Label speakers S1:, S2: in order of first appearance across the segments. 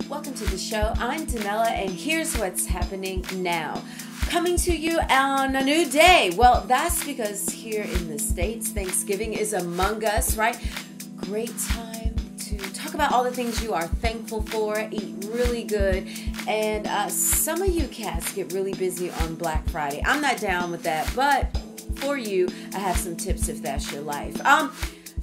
S1: Welcome to the show. I'm Danella, and here's what's happening now. Coming to you on a new day. Well, that's because here in the States, Thanksgiving is among us, right? Great time to talk about all the things you are thankful for, eat really good, and some of you cats get really busy on Black Friday. I'm not down with that, but for you, I have some tips if that's your life.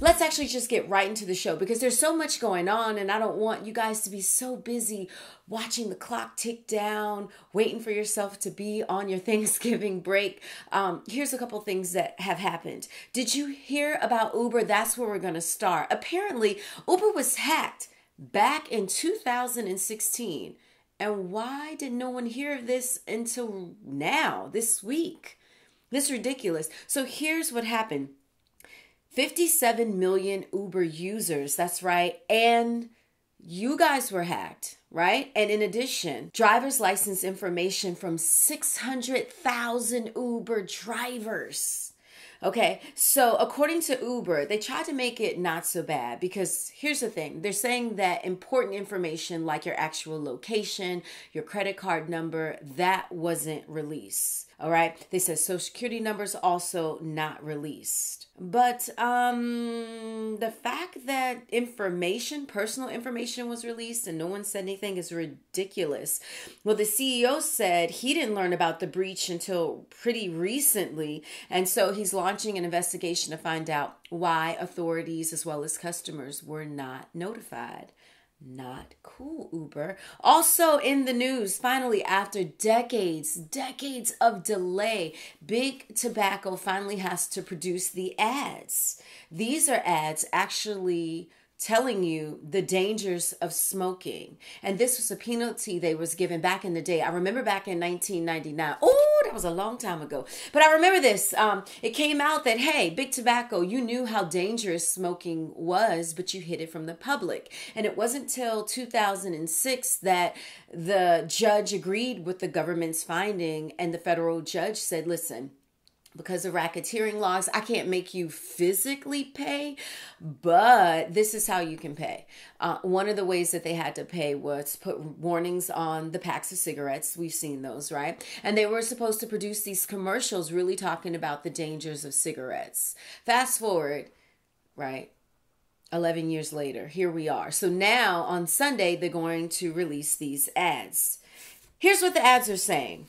S1: Let's actually just get right into the show because there's so much going on and I don't want you guys to be so busy watching the clock tick down, waiting for yourself to be on your Thanksgiving break. Here's a couple things that have happened. Did you hear about Uber? That's where we're going to start. Apparently, Uber was hacked back in 2016. And why did no one hear of this until now, this week? This is ridiculous. So here's what happened. 57 million Uber users, that's right, and you guys were hacked, right? And in addition, driver's license information from 600,000 Uber drivers. Okay, so according to Uber, they tried to make it not so bad because here's the thing. They're saying that important information like your actual location, your credit card number, that wasn't released. All right, they said social security numbers also not released. But the fact that personal information was released and no one said anything is ridiculous. Well, the CEO said he didn't learn about the breach until pretty recently. And so he's launching an investigation to find out why authorities as well as customers were not notified. Not cool, Uber. Also in the news, finally, after decades of delay, Big Tobacco finally has to produce the ads. These are ads actually telling you the dangers of smoking. And this was a penalty they was given back in the day. I remember back in 1999. Oh, that was a long time ago. But I remember this. It came out that, hey, Big Tobacco, you knew how dangerous smoking was, but you hid it from the public. And it wasn't till 2006 that the judge agreed with the government's finding and the federal judge said, listen, because of racketeering laws, I can't make you physically pay, but this is how you can pay. One of the ways that they had to pay was put warnings on the packs of cigarettes. We've seen those, right? And they were supposed to produce these commercials really talking about the dangers of cigarettes. Fast forward, right? 11 years later, here we are. So now on Sunday, they're going to release these ads. Here's what the ads are saying.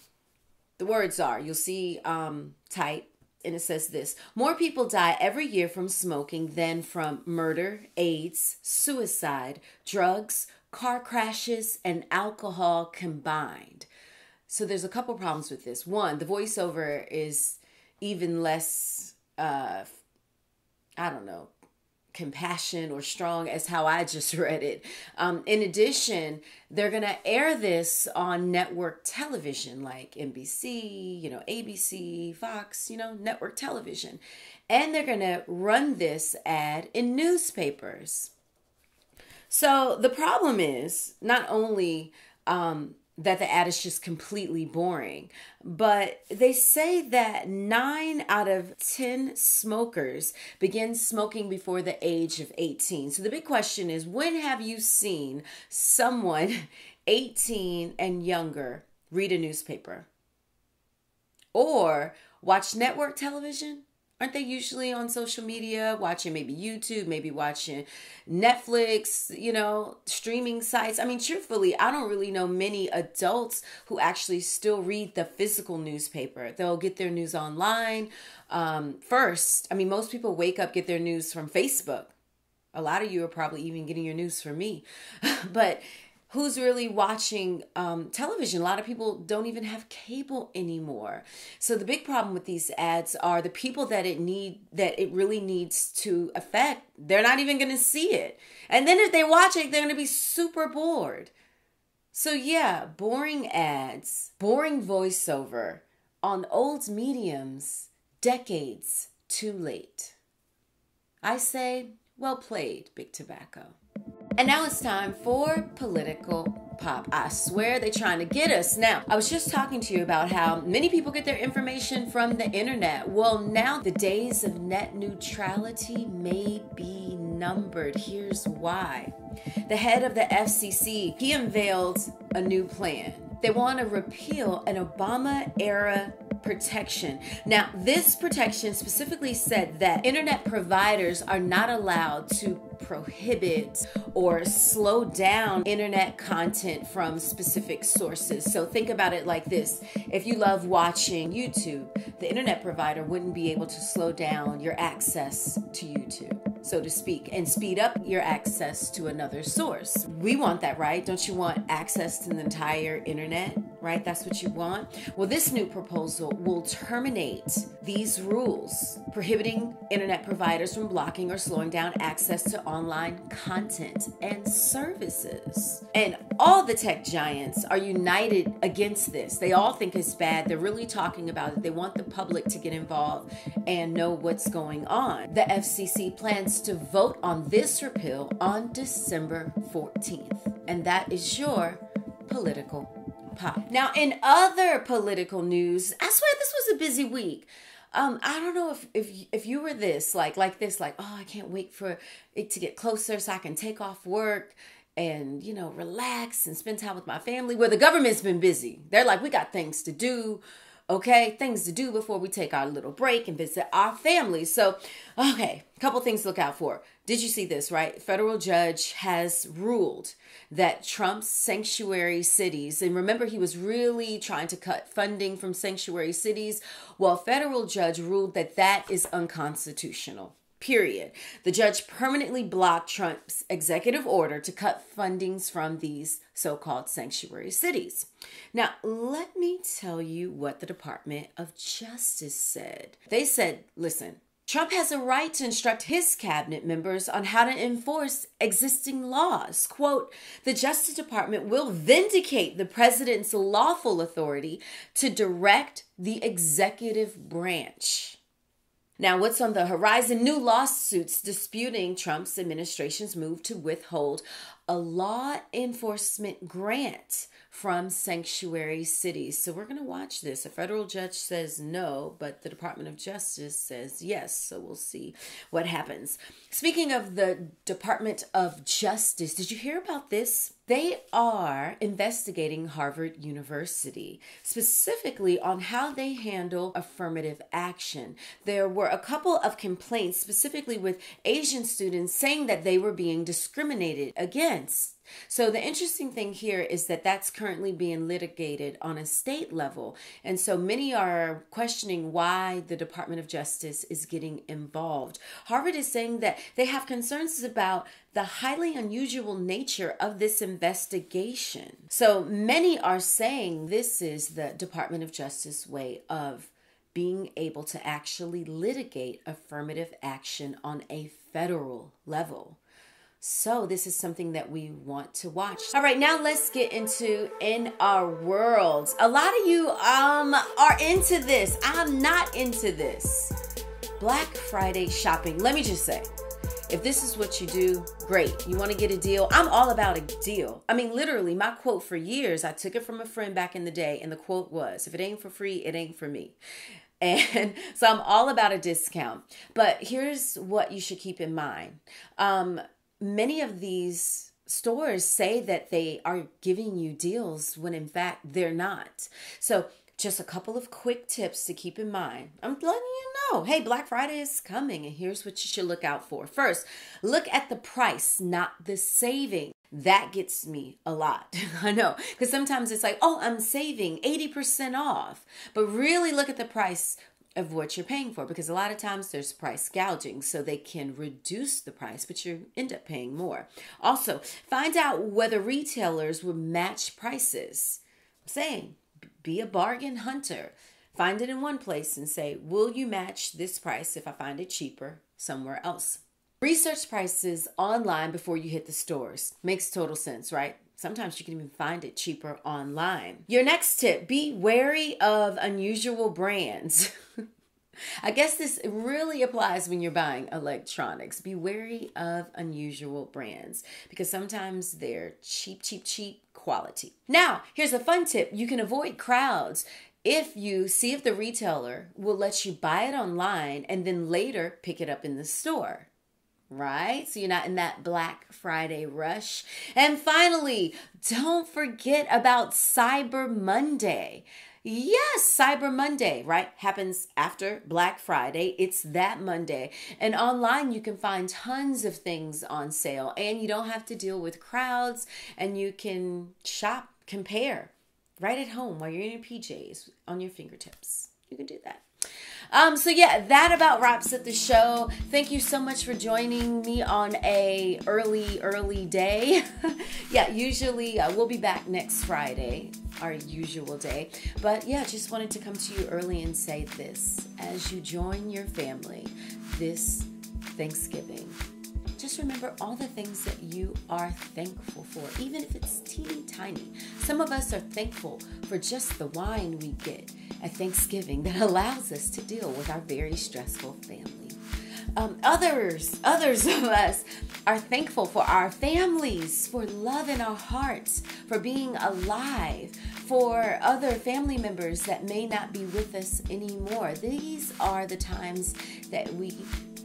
S1: The words are, you'll see type, and it says this. More people die every year from smoking than from murder, AIDS, suicide, drugs, car crashes, and alcohol combined. So there's a couple problems with this. One, the voiceover is even less, compassion or strong as how I just read it. In addition, they're going to air this on network television like NBC, ABC, Fox, network television. And they're going to run this ad in newspapers. So the problem is not only that the ad is just completely boring, but they say that 9 out of 10 smokers begin smoking before the age of 18. So the big question is, when have you seen someone 18 and younger read a newspaper or watch network television? Aren't they usually on social media, watching maybe YouTube, maybe watching Netflix, streaming sites? I mean, truthfully, I don't really know many adults who actually still read the physical newspaper. They'll get their news online first. I mean, most people wake up, get their news from Facebook. A lot of you are probably even getting your news from me. But who's really watching television? A lot of people don't even have cable anymore. So the big problem with these ads are the people that it really needs to affect, they're not even going to see it. And then if they watch it, they're going to be super bored. So yeah, boring ads, boring voiceover on old mediums, decades too late. I say, well played, Big Tobacco. And now it's time for political pop. I swear they're trying to get us. Now, I was just talking to you about how many people get their information from the internet. Well, now the days of net neutrality may be numbered. Here's why. The head of the FCC, he unveiled a new plan. They want to repeal an Obama-era protection. Now, this protection specifically said that internet providers are not allowed to prohibit or slow down internet content from specific sources. So think about it like this. If you love watching YouTube, the internet provider wouldn't be able to slow down your access to YouTube, so to speak, and speed up your access to another source. We want that, right? Don't you want access to the entire internet, right? That's what you want. Well, this new proposal will terminate these rules prohibiting internet providers from blocking or slowing down access to online content and services. And all the tech giants are united against this. They all think it's bad. They're really talking about it. They want the public to get involved and know what's going on. The FCC plans to vote on this repeal on December 14th. And that is your political pop. Now, in other political news, I swear this was a busy week. I don't know if you were this, like this, oh, I can't wait for it to get closer so I can take off work and, relax and spend time with my family. Well, the government's been busy. They're like, we got things to do. Okay, things to do before we take our little break and visit our families. So, okay, a couple things to look out for. Did you see this, right? Federal judge has ruled that Trump's sanctuary cities, and remember he was really trying to cut funding from sanctuary cities. Well, federal judge ruled that that is unconstitutional. Period. The judge permanently blocked Trump's executive order to cut fundings from these so-called sanctuary cities. Now, let me tell you what the Department of Justice said. They said, listen, Trump has a right to instruct his cabinet members on how to enforce existing laws. Quote, the Justice Department will vindicate the president's lawful authority to direct the executive branch. Now, what's on the horizon? New lawsuits disputing Trump's administration's move to withhold a law enforcement grant from sanctuary cities. So we're going to watch this. A federal judge says no, but the Department of Justice says yes. So we'll see what happens. Speaking of the Department of Justice, did you hear about this? They are investigating Harvard University, specifically on how they handle affirmative action. There were a couple of complaints, specifically with Asian students, saying that they were being discriminated against. So the interesting thing here is that that's currently being litigated on a state level. And so many are questioning why the Department of Justice is getting involved. Harvard is saying that they have concerns about the highly unusual nature of this investigation. So many are saying this is the Department of Justice way of being able to actually litigate affirmative action on a federal level. So this is something that we want to watch. All right, now let's get into in our world. A lot of you are into this. I'm not into this. Black Friday shopping. Let me just say, if this is what you do, great. You want to get a deal? I'm all about a deal. I mean, literally, my quote for years, I took it from a friend back in the day, and the quote was, if it ain't for free, it ain't for me. And so I'm all about a discount. But here's what you should keep in mind. Many of these stores say that they are giving you deals when in fact they're not. So just a couple of quick tips to keep in mind. I'm letting you know, hey, Black Friday is coming and here's what you should look out for. First, look at the price, not the saving. That gets me a lot. I know, because sometimes it's like, oh, I'm saving 80% off. But really look at the price of what you're paying for, because a lot of times there's price gouging, so they can reduce the price, but you end up paying more. Also, find out whether retailers will match prices. I'm saying, be a bargain hunter. Find it in one place and say, will you match this price if I find it cheaper somewhere else? Research prices online before you hit the stores. Makes total sense, right? Sometimes you can even find it cheaper online. Your next tip, be wary of unusual brands. I guess this really applies when you're buying electronics. Be wary of unusual brands because sometimes they're cheap, cheap, cheap quality. Now, here's a fun tip. You can avoid crowds if you see if the retailer will let you buy it online and then later pick it up in the store. Right? So you're not in that Black Friday rush. And finally, don't forget about Cyber Monday. Yes, Cyber Monday, right? Happens after Black Friday. It's that Monday. And online, you can find tons of things on sale. And you don't have to deal with crowds. And you can shop, compare right at home while you're in your PJs on your fingertips. You can do that. So yeah, that about wraps up the show. Thank you so much for joining me on a early day. Yeah, usually we'll be back next Friday, our usual day. But yeah, just wanted to come to you early and say this. As you join your family this Thanksgiving, just remember all the things that you are thankful for, even if it's teeny tiny. Some of us are thankful for just the wine we get at Thanksgiving that allows us to deal with our very stressful family. Others of us are thankful for our families, for love in our hearts, for being alive, for other family members that may not be with us anymore. These are the times that we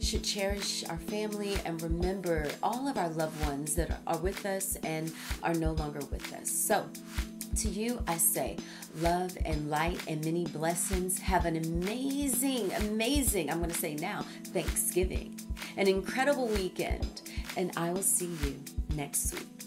S1: should cherish our family and remember all of our loved ones that are with us and are no longer with us. So to you, I say love and light and many blessings. Have an amazing, I'm going to say now, Thanksgiving, an incredible weekend, and I will see you next week.